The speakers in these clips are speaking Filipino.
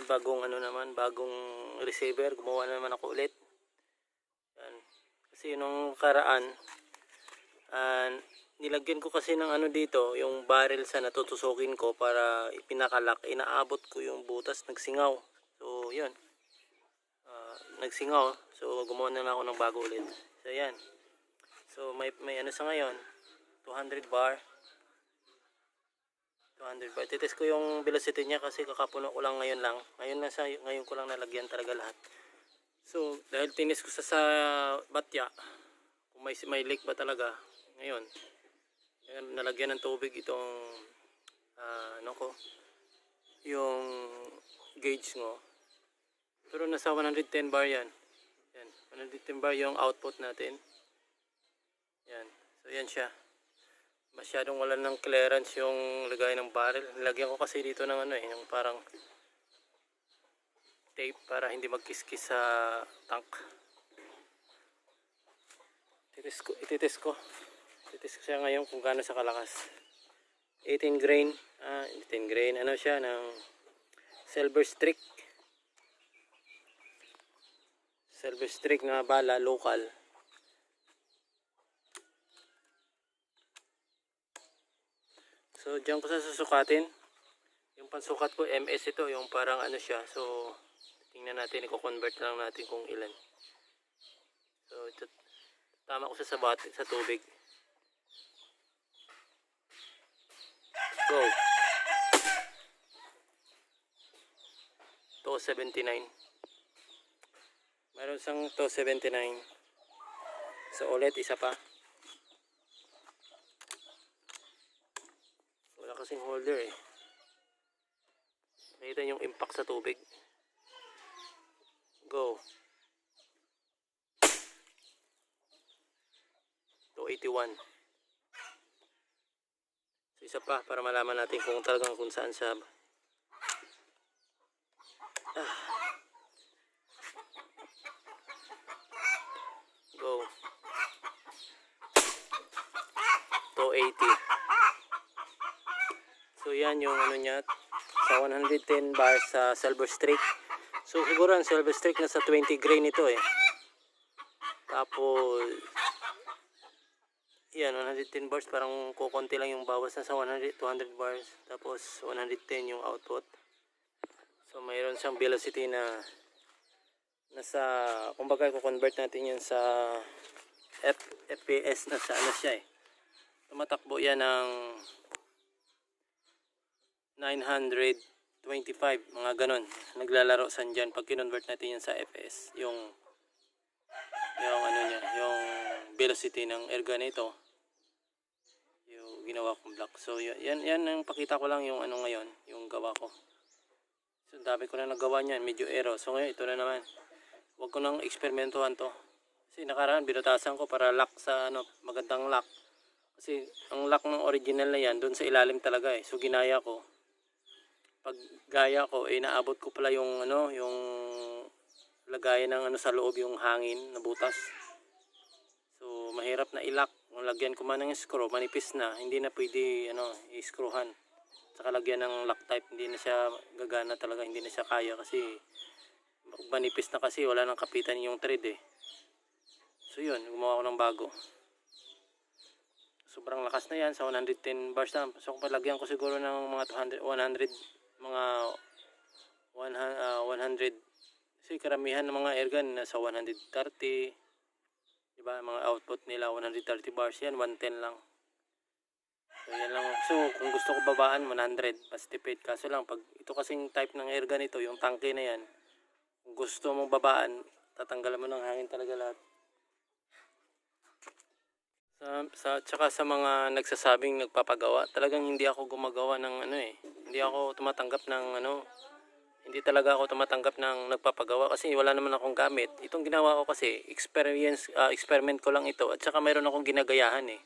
bagong ano naman, bagong receiver. Gumawa naman ako ulit. Yan. Kasi nung karaan, nilagyan ko kasi ng ano dito, yung barrel sa natutusukin ko para ipinakalak. Inaabot ko yung butas, nagsingaw. So, yun. Nagsingaw. So, gumawa na lang ako ng bago ulit. So, yan. So, may ano sa ngayon, 200 bar. 200 bar. Titest ko yung velocity niya kasi kakapuno ko lang ngayon lang. Ngayon ko lang nalagyan talaga lahat. So, dahil tinis ko sa batya, kung may leak ba talaga, ngayon, nalagyan ng tubig itong, yung gauge mo. Pero nasa 110 bar yan. Yan, 110 bar yung output natin. Yan, so yan siya. Masyadong wala ng clearance yung lagay ng barrel. Nilagyan ko kasi dito ng yung parang tape para hindi magkiskis sa tank. Ititest ko siya ngayon kung gaano sa kalakas. 18 grain, ano siya ng silver streak na bala, local. So diyan ko sa susukatin. Yung pansukat ko MS ito, yung parang ano siya. So tingnan natin, i-convert lang natin kung ilan. So ito, tama ko sa tubig. Go. 279. Meron sang 279. So ulit isa pa. Wala kasing holder eh. Nakita yung impact sa tubig. Go. 281. So isa pa para malaman natin kung talagang kung saan siya. Go. 280. So yan yung ano niya sa 110 bars sa silver streak. So siguro ang silver streak nasa 20 grain ito eh. Tapos yan 110 bars, parang kukunti lang yung bawas na sa 200 bars. Tapos 110 yung output. So mayroon siyang velocity na nasa, kumbaga i-convert natin yan sa FPS na sa ano siya eh. Tumatakbo yan ng 925, mga ganon. Naglalaro san dyan pag kinonvert natin yan sa FPS. Yung ano niya, yung velocity ng erga nito. Yung ginawa kong block. So yan ang pakita ko lang yung ano ngayon, yung gawa ko. So dami ko na nagawa niyan, medyo error. So ngayon ito na naman. Huwag ko nang eksperimentuhan to. Kasi nakaraan binutasan ko para lock sa magandang lock. Kasi ang lock ng original na yan doon sa ilalim talaga eh. So ginaya ko. Pag gaya ko naabot ko pala yung yung lagayan ng sa loob, yung hangin na butas. So mahirap na i-lock. Kung lagyan ko man ng screw, manipis na, hindi na pwede i-screwhan. Saka lagyan ng lock type, hindi na siya gagana talaga, hindi na siya kaya kasi manipis na, kasi wala nang kapitan yung thread eh. So yun, gumawa ko ng bago. Sobrang lakas na yan sa 110 bars na. So kung palagyan ko siguro ng mga 100 kasi karamihan ng mga airgun nasa 130, diba? Mga output nila 130 bars, yan 110 lang. So yan lang. So kung gusto ko babaan 100, mas tipid. Kaso lang pag ito kasing type ng airgun ito, yung tangke na yan, kung gusto mong babaan, tatanggalan mo ng hangin talaga lahat. Tsaka sa mga nagsasabing nagpapagawa, talagang hindi ako gumagawa ng hindi ako tumatanggap ng hindi talaga ako tumatanggap ng nagpapagawa kasi wala naman akong gamit. Itong ginawa ko kasi experiment ko lang ito, at saka mayroon akong ginagayahan eh.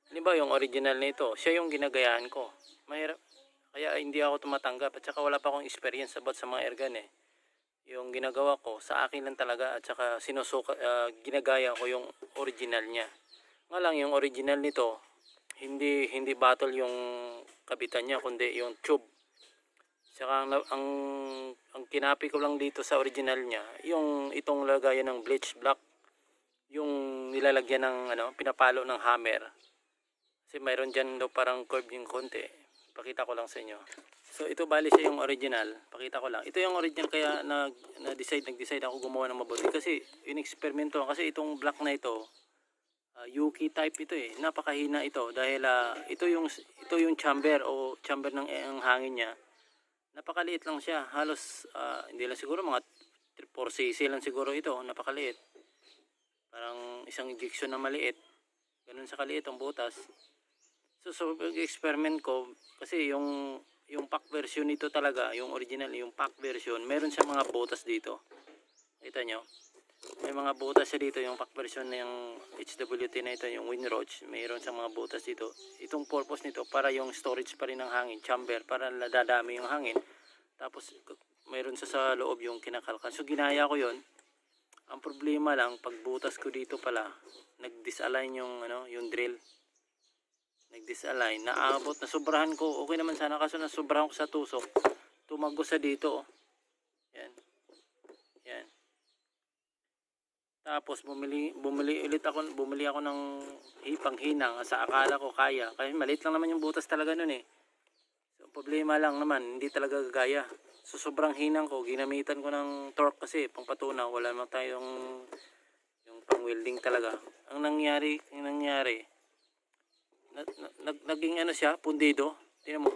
Halimbawa yung original nito, siya yung ginagayahan ko. Mahirap, kaya hindi ako tumatanggap, at saka wala pa akong experience about sa mga airgun eh. Yung ginagawa ko sa akin lang talaga, at saka ginagaya ko yung original niya. Nga lang yung original nito, hindi battle yung kabitan niya, kundi yung tube. Tsaka ang kinapi ko lang dito sa original niya, yung itong lagayan ng bleach black, yung nilalagyan ng pinapalo ng hammer. Kasi mayroon diyan daw parang curve yung konti. Pakita ko lang sa inyo. So ito bali siya yung original. Pakita ko lang. Ito yung original kaya nag-decide ako gumawa ng mabuti kasi in-experimento kasi itong black na ito Yuki type ito eh. Napakahina ito dahil ito yung chamber o chamber ng ang hangin niya. Napakaliit lang siya. Halos hindi lang siguro mga 4cc lang siguro ito. Napakaliit. Parang isang injection na maliit. Ganun sa kaliit ang butas. So experiment ko kasi yung pack version nito talaga, yung original, yung pack version, meron siya mga butas dito. Kita nyo? May mga butas siya dito, yung pack version na yung HWT na ito, yung Winroach, mayroon siyang mga butas dito. Itong purpose nito para yung storage pa rin ng hangin, chamber, para dadami yung hangin. Tapos mayroon siya sa loob yung kinakalkan. So ginaya ko yon. Ang problema lang, pag butas ko dito pala, nag-disalign yung drill. Nag-disalign, naabot, nasobrahan ko, okay naman sana kaso nasobrahan ko sa tusok. Tumagos sa dito. Yan. Yan. Tapos bumili ako ng panghinang sa akala ko kaya. Kasi maliit lang naman yung butas talaga nun eh. So problema lang naman, hindi talaga gagaya. So sobrang hinang ko, ginamitan ko ng torque kasi pangpatunaw, wala naman tayong yung pang welding talaga. Ang nangyari naging siya, pundido. Tingnan mo,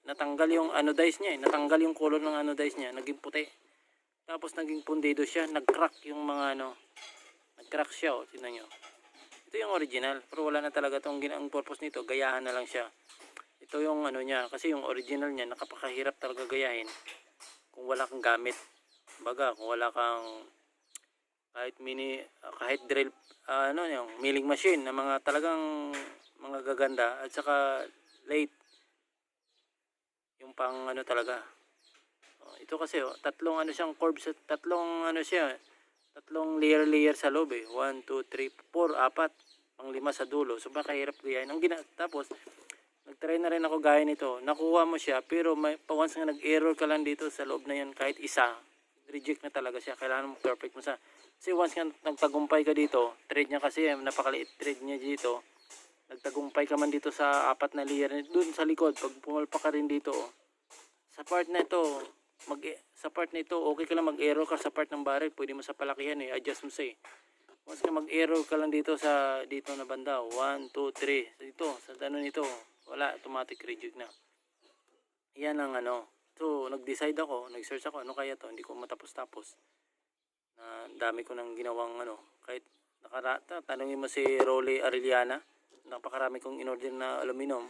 natanggal yung anodize niya eh. Natanggal yung color ng anodize niya, naging puti. Tapos naging pundido siya, nag-crack yung mga nag-crack siya oh, tingnan niyo. Ito yung original, pero wala na talaga tong ang purpose nito, gayahan na lang siya. Ito yung niya, kasi yung original niya nakapakahirap talaga gayahin kung wala kang gamit. Baga, kung wala kang kahit drill yung milling machine na mga talagang mga gaganda at saka late yung pang talaga. Ito kasi tatlong siyang curve sa tatlong tatlong layer sa loob eh. 1 2 3 4 4 pang 5 sa dulo. So makahirap gayahin. Tapos nagtry na rin ako gaya nito. Nakuha mo siya pero once nga nag-error ka lang dito sa loob na yan kahit isa, reject na talaga siya. Kailangan mo perfect mo sa. Kasi once nga nagtagumpay ka dito, thread niya kasi napakaliit thread niya dito. Nagtagumpay ka man dito sa 4 na layer doon sa likod pag pumalpak ka rin dito. Sa part na ito, okay ka lang mag-error ka sa part ng barrel, pwede mo sa palakihan eh, adjust mo sa once ka mag-error ka lang dito dito na banda, 1, 2, 3, dito, sa nito, wala, automatic reject na. Yan ang so nag-decide ako, nag-search ako, kaya to, hindi ko matapos-tapos. Na dami ko nang ginawang kahit tanungin mo si Rolly Arellana, napakarami kong in-order na aluminum.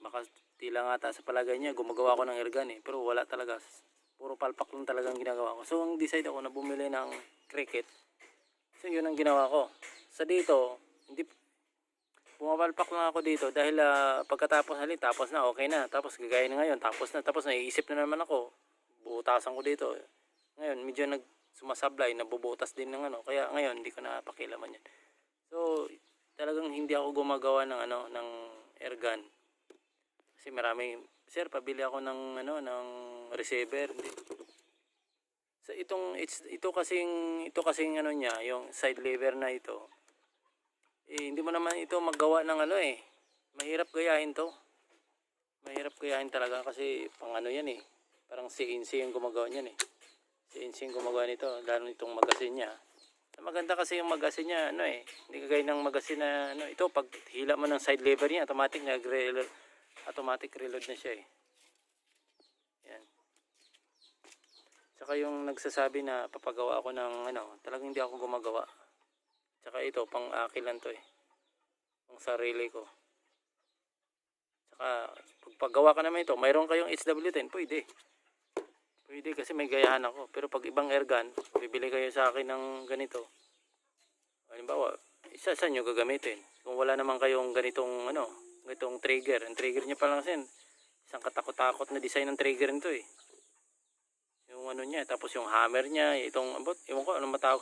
Baka tila nga sa palagay niya gumagawa ako ng ergan pero wala talaga, puro palpak lang talagang ginagawa ko. So ang decide ako na bumili ng cricket. So yun ang ginawa ko sa dito. Hindi pumapalpak lang ako dito dahil pagkatapos tapos na, okay na, tapos gagaya na ngayon, tapos naiisip na naman ako, bubutasan ko dito ngayon, medyo sumasablay, nabubutas din ng kaya ngayon hindi ko na pakialaman yan. So talagang hindi ako gumagawa ng ng ergan. Kasi marami, sir, pabili ako ng ng receiver. So ito kasing niya, yung side lever na ito. Hindi mo naman ito magawa ng mahirap gayahin to. Mahirap gayahin talaga kasi pang yan eh. Parang CNC yung gumagawa niyan eh. CNC yung gumagawa nito, lalo nitong magasin niya. Maganda kasi yung magasin niya, hindi kagaya ng magasin na ito pag hila mo ng side lever niya, automatic reload na siya eh. Yan. Saka yung nagsasabi na papagawa ako ng talagang hindi ako gumagawa. Saka ito pang akin lang to eh. Pang sarili ko. Saka pagpagawa ka naman ito, mayroon kayong HW10, pwede. Pwede kasi may gayahan ako. Pero pag ibang ergan, bibili kayo sa akin ng ganito. Halimbawa, isa nyo gagamitin. Kung wala naman kayong ganitong ganitong trigger. Ang trigger niya pa lang kasi isang katakot-takot na design ng trigger nito eh. Yung niya, tapos yung hammer niya, itong ewan ko anong matawag,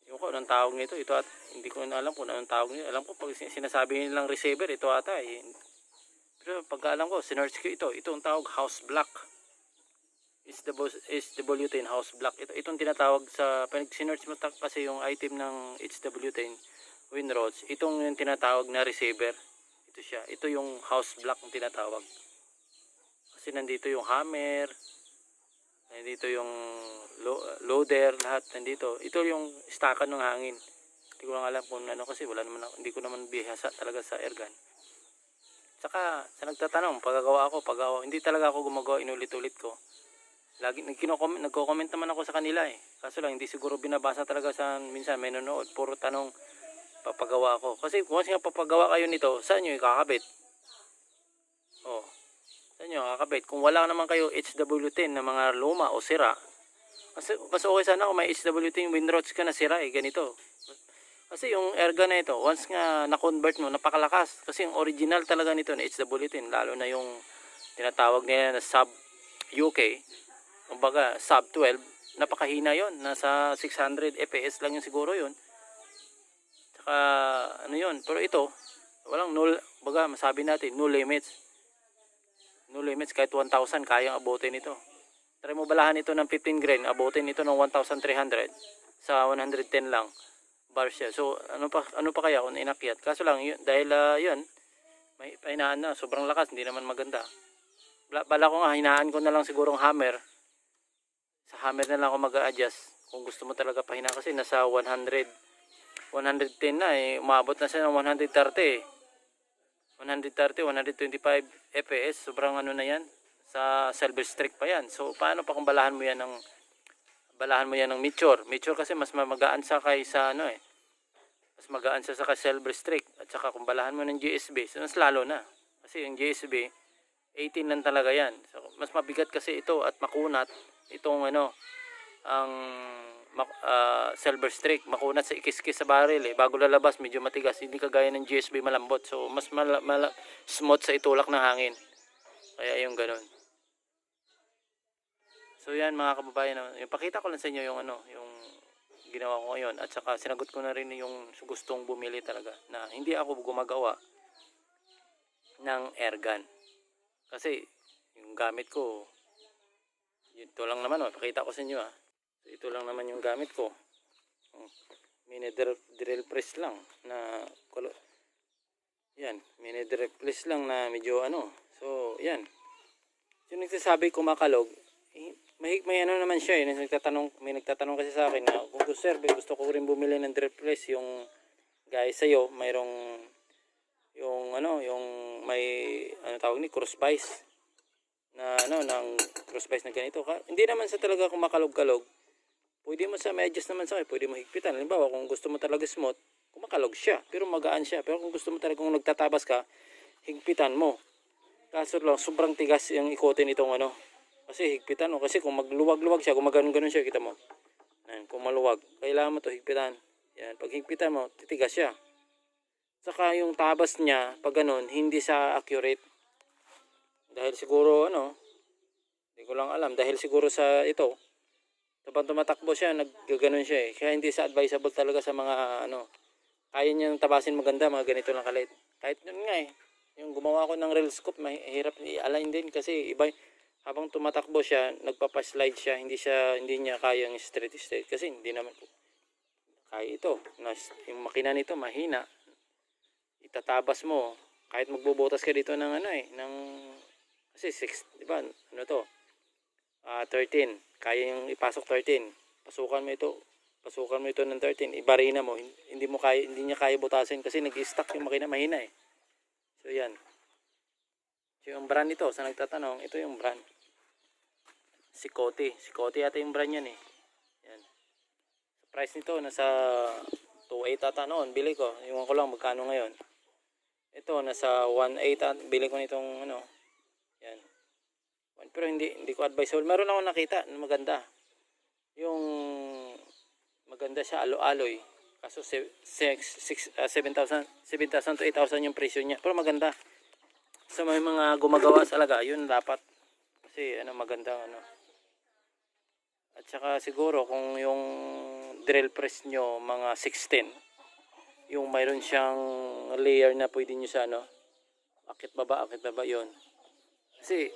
ewan ko anong tawag nito. Ito at hindi ko na alam kung anong tawag nito. Alam ko pag sinasabi nilang receiver, ito ata eh. Pero pagkaalam ko, sinerch ko ito. Ito ang tawag house block. HW10 house block. Itong tinatawag sa, pag sinerch mo kasi yung item ng HW10 Winrods, itong yung tinatawag na receiver. Ito siya. Ito yung house block ang tinatawag. Kasi nandito yung hammer, nandito yung loader, lahat nandito. Ito yung stakan ng hangin. Hindi ko lang alam kung ano kasi hindi ko naman bihasa talaga sa airgun. Saka sa nagtatanong, paggawa hindi talaga ako gumagawa, inulit-ulit ko. Lagi nagko-comment naman ako sa kanila eh. Kaso lang hindi siguro binabasa talaga sa minsan may nanonood, puro tanong papagawa ako. Kasi kung nga papagawa kayo nito, saan niyo ikakabit? Oh. Saan niyo ikakabit? Kung wala naman kayo HW10 na mga luma o sira, mas okay sana kung may HW10 Winrods ka na sira eh, ganito. Kasi yung airgun na ito, once nga na-convert mo, napakalakas. Kasi yung original talaga nito na HW10, lalo na yung tinatawag nila na sub UK, kumbaga sub 12, napakahina yon. Nasa 600 FPS lang yung siguro yon. Tsaka ano yon, pero ito, walang baga masabi natin, no limits. No limits, kahit 1,000 kayang abutin ito. Try mo balahan ito ng 15 grain, abutin ito ng 1,300 sa 110 lang. Bar siya. So ano pa kaya kung inakyat? Kaso lang yun, dahil yun, may pahinaan na, sobrang lakas, hindi naman maganda. Bala ko nga, hinaan ko na lang siguro ang hammer. Sa hammer na lang ako mag-a-adjust. Kung gusto mo talaga pahina kasi nasa 110 na eh, umabot na siya ng 130 125 FPS, sobrang ano na yan, sa silver streak pa yan. So paano pa kung balahan mo yan ng mature kasi mas magaan sa kaysa ano eh, mas magaan sa silver streak. At saka kung balahan mo ng GSB, so mas lalo na kasi yung GSB 18 lang talaga yan. So mas mabigat kasi ito at makunat itong ano, ang silver streak, makunat sa ikis-kis sa barrel eh. Bago lalabas medyo matigas, hindi kagaya ng GSB malambot. So mas smooth sa itulak ng hangin, kaya yung ganun. So yan mga kababayan, yung pakita ko lang sa inyo yung ano, yung ginawa ko ngayon, at saka sinagot ko na rin yung gustong bumili talaga na hindi ako gumagawa ng airgun. Kasi yung gamit ko, ito lang naman, pakita ko sa inyo So, ito lang naman yung gamit ko. Mini drill press lang na yan, mini drill press lang na medyo ano. So yan. Yung nagsasabi kumakalog, may ano naman siya eh. May nagtatanong kasi sa akin na kung gusto ko rin bumili ng drill press, yung guys sa'yo, mayroong yung ano, yung may ano tawag ni crossvice na ano, ng crossvice na ganito. Hindi naman sa talaga kumakalog-kalog. Pwede mo may adjust naman sa akin, pwede mo higpitan. Halimbawa, kung gusto mo talaga smooth, kumakalog siya, pero magaan siya. Pero kung gusto mo talaga, kung nagtatabas ka, higpitan mo. Kaso lang, sobrang tigas yung ikotin itong ano. Kasi higpitan mo. Kasi kung magluwag-luwag siya, kung maganon-ganon siya, kita mo. Yan, kung maluwag, kailangan mo to higpitan. Yan, pag higpitan mo, titigas siya. Saka yung tabas niya, pag ganun, hindi sa accurate. Dahil siguro, ano, hindi ko lang alam. Dahil siguro sa ito, kapag tumatakbo siya, naggaganon siya eh. Kaya hindi sa advisable talaga sa mga, ano, kaya niyang tabasin maganda, mga ganito lang kalit. Kahit yun nga eh. Yung gumawa ko ng rail scope, mahirap i-align din kasi iba, habang tumatakbo siya, nagpapaslide siya, hindi niya kayang straight kasi hindi naman po kaya ito. Yung makina nito mahina. Itatabas mo, kahit magbubutas ka dito ng ano eh, ng kasi 6, di ba? Ano to? 13. Kaya yung ipasok 13. Pasukan mo ito ng 13. Ibarina mo, hindi niya kaya butasin kasi nag-stuck yung makina, mahina eh. So yan. So yung brand nito, sa nagtatanong, ito yung brand. Sikoti ata yung brand yan eh. Yan. Price nito nasa 2.8 ata noon, bili ko. Iwan ko lang magkano ngayon. Ito nasa 1.8 bili ko nitong ano. Yan. Pero hindi ko advisable. Meron akong nakita na maganda. Yung maganda siya, alloy. Kaso 7,000 to 8,000 yung presyo niya. Pero maganda. Sa may mga gumagawa talaga, yun dapat. Kasi ano, maganda ano. At saka siguro kung yung drill press nyo mga 16, yung mayroon siyang layer na pwede nyo sa ano, akit baba yun. Kasi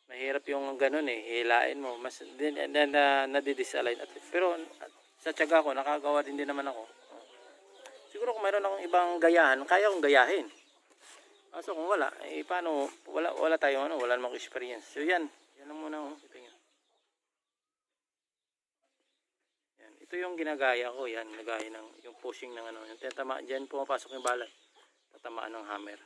mahirap yung ganun hilain mo. Mas nadidisalign. Pero sa tiyaga ko, nakagawa din naman ako. Siguro kung mayroon akong ibang gayahan, kaya kong gayahin. Kaso kung wala, paano, wala tayong wala namang experience. So yan lang muna ito nga. Yan, ito yung ginagaya ko, yan, nagaya ng yung pushing ng yung tatama, diyan pumapasok yung bala. Tatamaan ng hammer.